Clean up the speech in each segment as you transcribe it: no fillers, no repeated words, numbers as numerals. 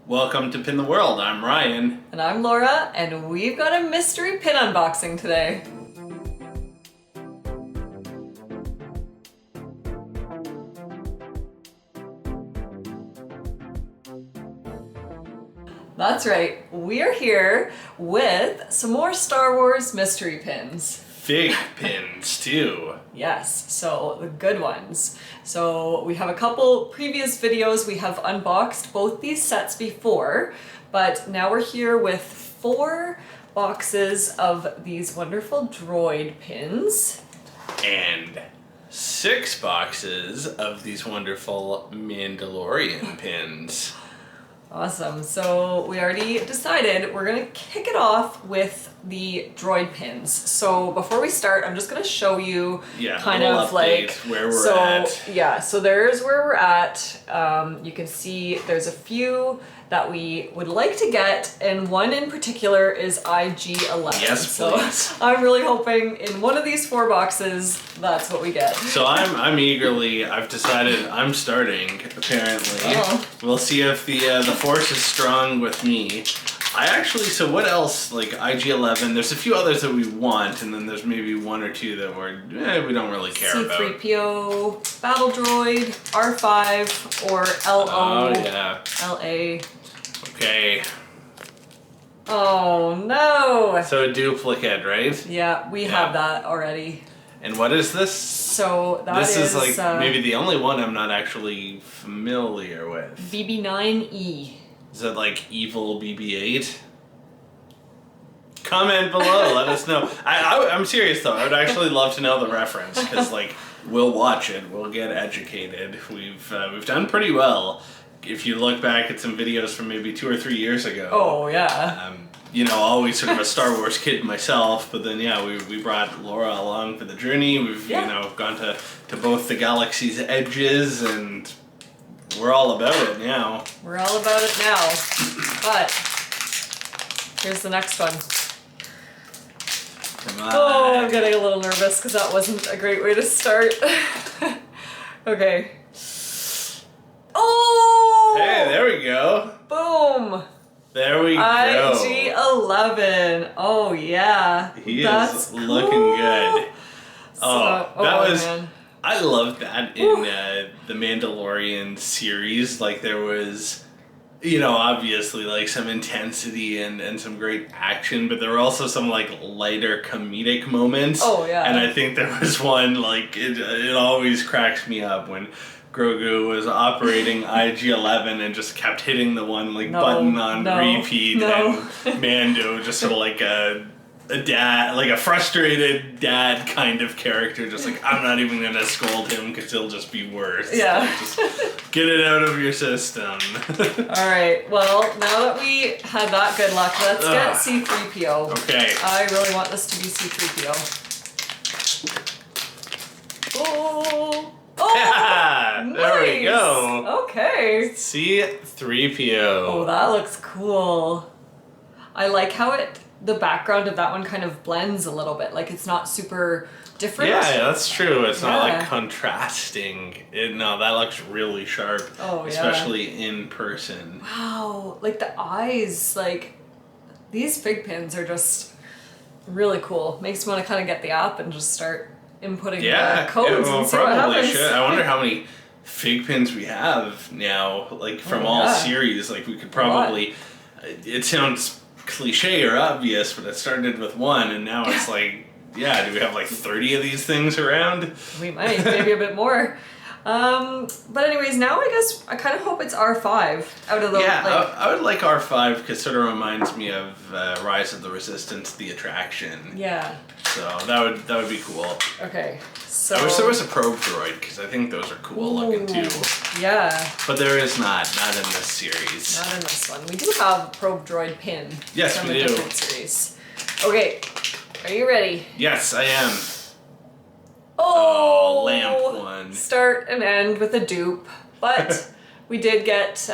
Welcome to Pin the World. I'm Ryan. And I'm Laura, and we've got a mystery pin unboxing today. That's right, we're here with some more Star Wars mystery pins. FiGPiNs too. Yes, so the good ones. So we have a couple previous videos we have unboxed both these sets before, but now we're here with 4 boxes of these wonderful droid pins. And 6 boxes of these wonderful Mandalorian pins. Awesome, so we already decided we're gonna kick it off with the droid pins. So before we start, I'm just gonna show you kind of like where we're at. Yeah, so there's where we're at. You can see there's a few that we would like to get, and one in particular is IG-11. Yes, please. So I'm really hoping in one of these 4 boxes, that's what we get. So I've decided I'm starting, apparently. Oh. We'll see if the force is strong with me. So what else, like IG-11, there's a few others that we want, and then there's maybe 1 or 2 that we don't really care about. C-3PO, Battle Droid, R5, or LO. Oh, yeah. LA. Okay. Oh, no! So a duplicate, right? Yeah, we have that already. And what is this? So this is like maybe the only one I'm not actually familiar with. BB9E. Is that like evil BB-8? Comment below, let us know. I'm serious though, I would actually love to know the reference, because like, we'll watch it, we'll get educated. We've done pretty well. If you look back at some videos from maybe 2 or 3 years ago. Oh yeah. Always sort of a Star Wars kid myself, but then we brought Laura along for the journey. We've gone to both the galaxy's edges, and we're all about it now. We're all about it now. But here's the next one. Come on. Oh, I'm getting a little nervous because that wasn't a great way to start. Okay. Oh! Hey, there we go. Boom! There we go. IG-11. Oh yeah. That's looking good. Man. I love that in the Mandalorian series. Like there was, obviously like some intensity and some great action, but there were also some like lighter comedic moments. Oh yeah. And I think there was one, like it always cracks me up when Grogu was operating IG-11 and just kept hitting the one button on repeat, and Mando just sort of like a dad, like a frustrated dad kind of character, just like, I'm not even gonna scold him because he'll just be worse. Yeah. Like, just get it out of your system. Alright, well, now that we had that good luck, let's get C-3PO. Okay. I really want this to be C-3PO. Oh! Oh! Yeah, nice. There we go. Okay. C-3PO. Oh, that looks cool. I like how the background of that one kind of blends a little bit. Like it's not super different. Yeah, that's true. It's not like contrasting. No, that looks really sharp. Oh, yeah. Especially in person. Wow, like the eyes, like these FiGPiNs are just really cool. Makes me want to kind of get the app and just start inputting codes and see what happens. I wonder how many FiGPiNs we have now, like from all series. Like we could probably, it sounds cliche or obvious, but it started with 1 and now it's like, do we have like 30 of these things around? We might, maybe a bit more. But anyways, now I guess I kind of hope it's R5 out of the... I would like R5 because it sort of reminds me of Rise of the Resistance, the attraction. Yeah. So that would be cool. Okay, so... I wish there was a probe droid because I think those are cool looking too. Yeah. But there is not in this series. Not in this one. We do have a probe droid pin. Yes, from we a do. different series. Okay, are you ready? Yes, I am. Oh, lamp one. Start and end with a dupe, but we did get 2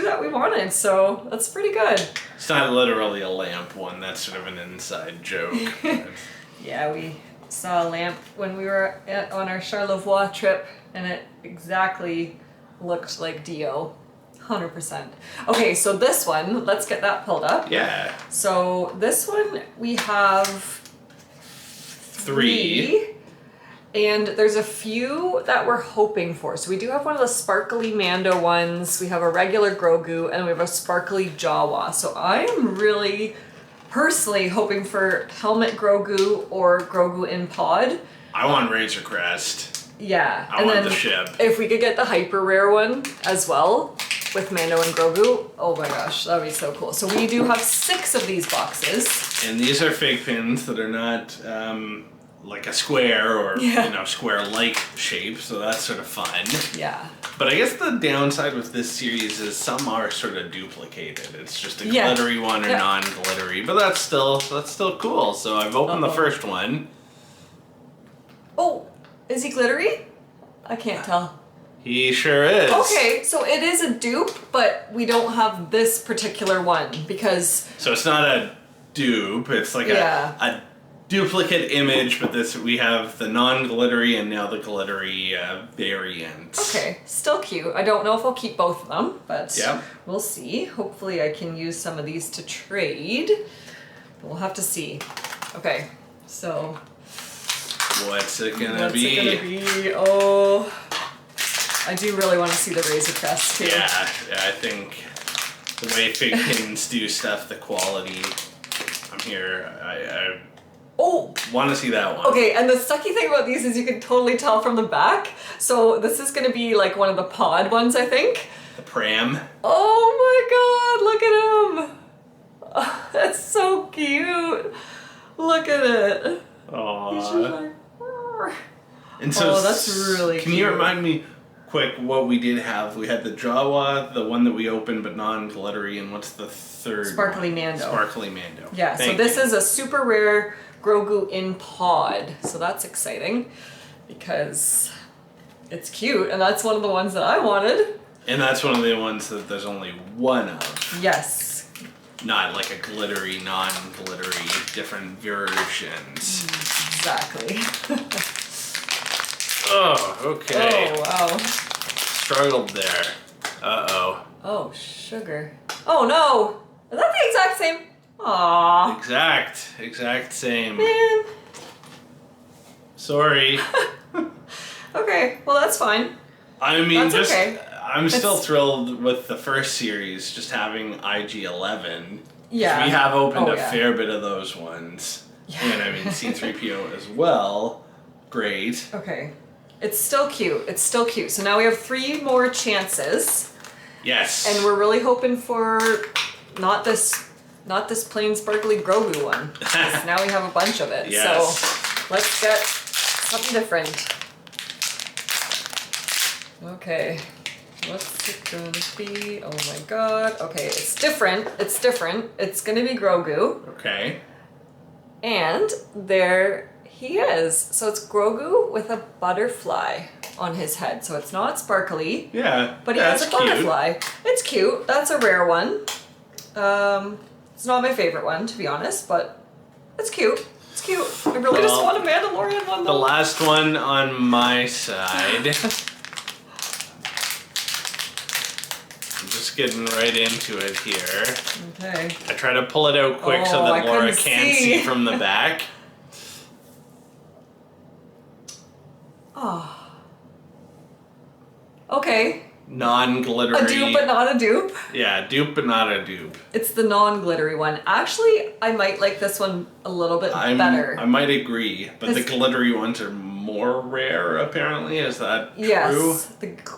that we wanted, so that's pretty good. It's not literally a lamp one. That's sort of an inside joke. Yeah, we saw a lamp when we were on our Charlevoix trip, and it exactly looked like Dio. 100%. Okay, so this one, let's get that pulled up. Yeah. So this one, we have 3. And there's a few that we're hoping for. So we do have one of the sparkly Mando ones, we have a regular Grogu, and we have a sparkly Jawa. So I am really personally hoping for helmet Grogu or Grogu in pod. I want Razor Crest. Yeah. I want the ship. If we could get the hyper rare one as well with Mando and Grogu, oh my gosh, that would be so cool. So we do have 6 of these boxes. And these are FiGPiNs that are not like a square or square-like shape, so that's sort of fun. Yeah. But I guess the downside with this series is some are sort of duplicated. It's just a glittery one or non-glittery, but that's still cool. So I've opened the first one. Oh, is he glittery? I can't tell. He sure is. Okay, so it is a dupe, but we don't have this particular one because... So it's not a dupe, it's like a duplicate image, but we have the non-glittery and now the glittery variant. Okay, still cute. I don't know if I'll keep both of them, but we'll see. Hopefully I can use some of these to trade. We'll have to see. Okay, so... What's it gonna be? What's it gonna be? Oh... I do really want to see the Razor Crest too. Yeah, I think the way FiGPiNs do stuff, the quality, I'm here, I want to see that one. Okay, and the sucky thing about these is you can totally tell from the back. So this is going to be like one of the pod ones, I think. The pram. Oh my god, look at him. Oh, that's so cute. Look at it. Aww. He's just like, "Arr." And so that's really cute. Can you remind me quick what we did have? We had the Jawa, the one that we opened but non-glittery, and what's the third Sparkly one? Mando. Sparkly Mando. Yeah, so this is a super rare Grogu in pod. So that's exciting because it's cute and that's one of the ones that I wanted. And that's one of the ones that there's only one of. Yes. Not like a glittery, non-glittery, different versions. Exactly. Oh, okay. Oh, wow. Struggled there. Uh-oh. Oh, sugar. Oh, no! Is that the exact same? Aww. Exact same. Man. Sorry. Okay, well that's fine. I mean, that's okay. I'm still thrilled with the first series, just having IG-11. Yeah. We have opened a fair bit of those ones. Yeah. And I mean, C-3PO as well. Great. Okay. It's still cute. It's still cute. So now we have 3 more chances. Yes. And we're really hoping for not this plain sparkly Grogu one. Now we have a bunch of it. Yes. So let's get something different. Okay. What's it gonna be? Oh my god. Okay, it's different. It's different. It's gonna be Grogu. Okay. And there he is. So it's Grogu with a butterfly on his head. So it's not sparkly. Yeah. But he has a butterfly. It's cute. That's a rare one. It's not my favorite one, to be honest, but it's cute. It's cute. I really just want a Mandalorian one, though. The last one on my side. I'm just getting right into it here. Okay. I try to pull it out quick so that Laura can't see from the back. Oh. Okay. Non-glittery. A dupe but not a dupe? Yeah, dupe but not a dupe. It's the non-glittery one. Actually, I might like this one a little bit better. I might agree, but the glittery ones are more rare, apparently. Is that true? Yes.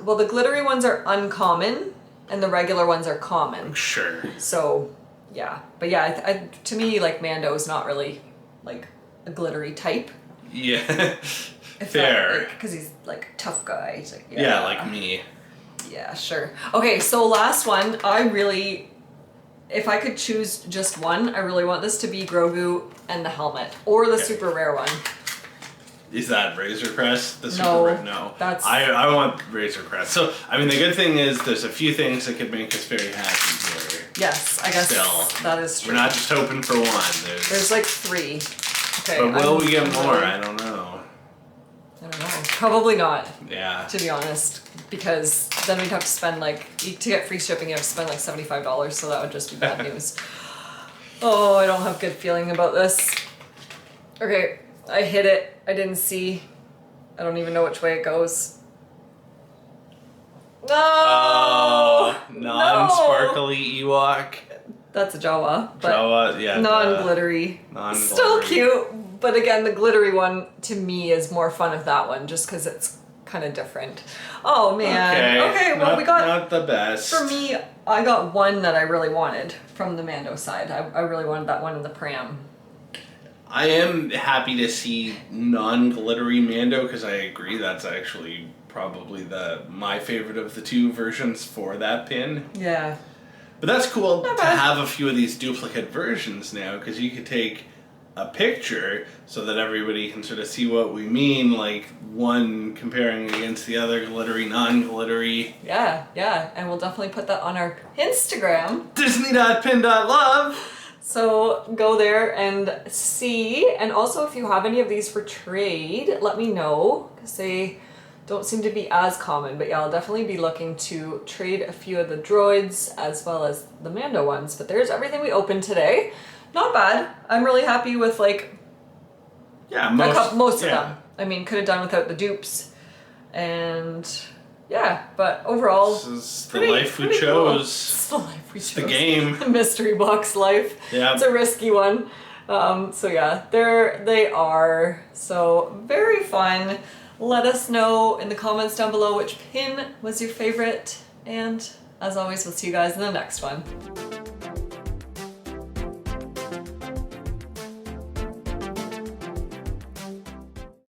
Well, the glittery ones are uncommon, and the regular ones are common. Sure. So, yeah. But yeah, to me, like, Mando is not really, like, a glittery type. Yeah. Fair. Because he's, like, a tough guy. He's like, yeah, like me. Yeah, sure. Okay, so last one. If I could choose just one, I really want this to be Grogu and the helmet. Or the super rare one. Is that Razor Crest? The super no, rare? No. That's... I want Razor Crest. So, I mean, the good thing is there's a few things that could make us very happy here. Yes, I guess that is true. We're not just hoping for one. There's like 3. Okay. But will we get more? I don't know. I don't know. Probably not, Yeah. to be honest, because then we'd have to spend like, to get free shipping, you have to spend like $75, so that would just be bad news. Oh, I don't have good feeling about this. Okay, I hit it. I didn't see. I don't even know which way it goes. No! Oh, non-sparkly Ewok. That's a Jawa. But Jawa, yeah. Non-glittery. Non-glittery. Still cute, but again, the glittery one to me is more fun of that one, just because it's kind of different. Oh man. Okay, well we got... Not the best. For me, I got one that I really wanted from the Mando side. I really wanted that one in the pram. I am happy to see non-glittery Mando, because I agree that's actually probably my favorite of the two versions for that pin. Yeah. But that's cool to have a few of these duplicate versions now, because you could take a picture so that everybody can sort of see what we mean, like one comparing against the other, glittery, non-glittery. Yeah, and we'll definitely put that on our Instagram. Disney.pin.love. So go there and see, and also if you have any of these for trade, let me know, because they don't seem to be as common, but yeah, I'll definitely be looking to trade a few of the droids as well as the Mando ones. But there's everything we opened today. Not bad. I'm really happy with like most of them. I mean, could have done without the dupes, and yeah, but overall, this is the life we chose. Cool. It's the life we chose. The game. The mystery box life. Yeah. It's a risky one. So yeah, there they are. So very fun. Let us know in the comments down below which pin was your favorite, and as always, we'll see you guys in the next one.